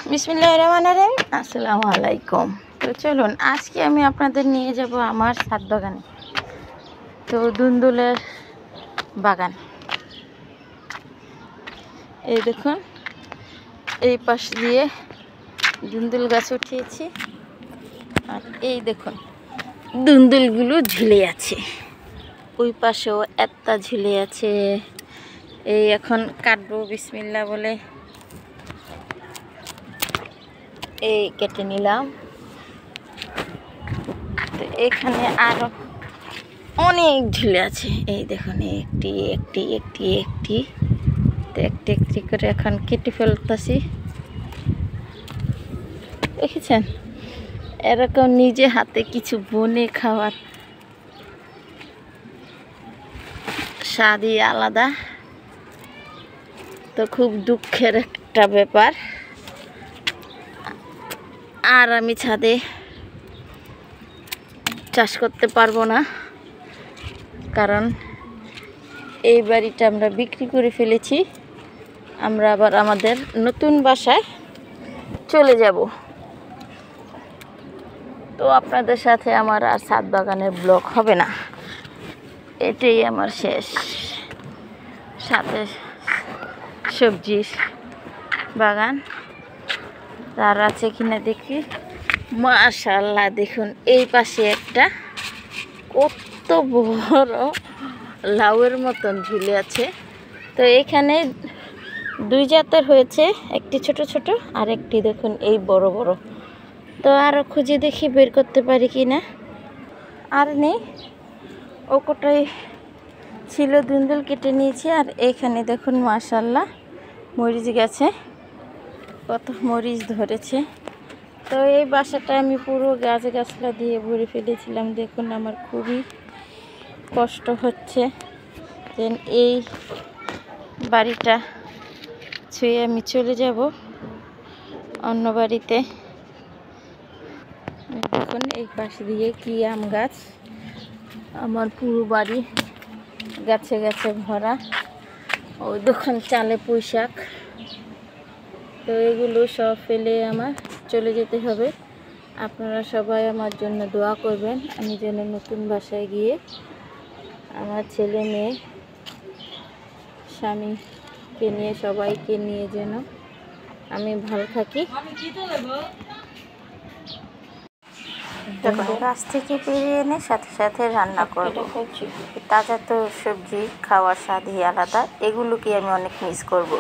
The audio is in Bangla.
বিসমিল্লাহির রহমানির রহিম। আসসালামু আলাইকুম। তো চলুন আজকে আমি আপনাদের নিয়ে যাব আমার ছাদ বাগানে। তো দুন্দুলের বাগান, এই দেখুন এই পাশ দিয়ে দুন্দুল গাছ উঠিয়েছি, আর এই দেখুন দুন্দুলগুলো ঝুলে আছে। ওই পাশেও একটা ঝুলে আছে। এই এখন কাটবো বিসমিল্লাহ বলে এই কেটে নিলাম। তো এখানে আরো অনেক ঝুলে আছে। এই দেখুন একটি একটি একটি একটি তো একটি একটি করে এখন কেটে ফেলতেছি। দেখেছেন, এরকম নিজে হাতে কিছু বনে খাওয়ার স্বাদই আলাদা। তো খুব দুঃখের একটা ব্যাপার। আর আমি ছাদে চাষ করতে পারবো না, কারণ এই বাড়িটা আমরা বিক্রি করে ফেলেছি। আমরা আবার আমাদের নতুন বাসায় চলে যাব। তো আপনাদের সাথে আমার আর ছাদ বাগানের ব্লগ হবে না, এটাই আমার শেষ। সাথে সবজির বাগান আর আছে কিনা দেখি। মাশাআল্লাহ, দেখুন এই পাশে একটা কত বড় লাউয়ের মতন ঝুলে আছে। তো এখানে দুই জাতের হয়েছে, একটি ছোট ছোট আর একটি দেখুন এই বড় বড়। তো আরও খুঁজে দেখি বের করতে পারি কি না। আর নেই, ও কোটাই ছিল দুন্দুল কেটে নিয়েছি। আর এইখানে দেখুন মাশাআল্লাহ মরিচ গাছে কত মরিচ ধরেছে। তো এই বাসাটা আমি পুরো গাছলা দিয়ে ভরে ফেলেছিলাম। দেখুন আমার খুবই কষ্ট হচ্ছে যে এই বাড়িটা ছুঁয়ে আমি চলে যাব অন্য বাড়িতে। দেখুন এই পাশ দিয়ে কি আম গাছ, আমার পুরো বাড়ি গাছে গাছে ভরা। ওই দেখুন চালে পুঁইশাক। তো এগুলো সব ফেলে আমার চলে যেতে হবে। আপনারা সবাই আমার জন্য দোয়া করবেন, আমি যেন নতুন বাসায় গিয়ে আমার ছেলে মেয়ে স্বামীকে নিয়ে সবাইকে নিয়ে যেন আমি ভালো থাকি। গাছ থেকে পেরিয়ে এনে সাথে সাথে রান্না করব। তাজা তো সবজি খাওয়ার স্বাদই আলাদা, এগুলোকে আমি অনেক মিস করব।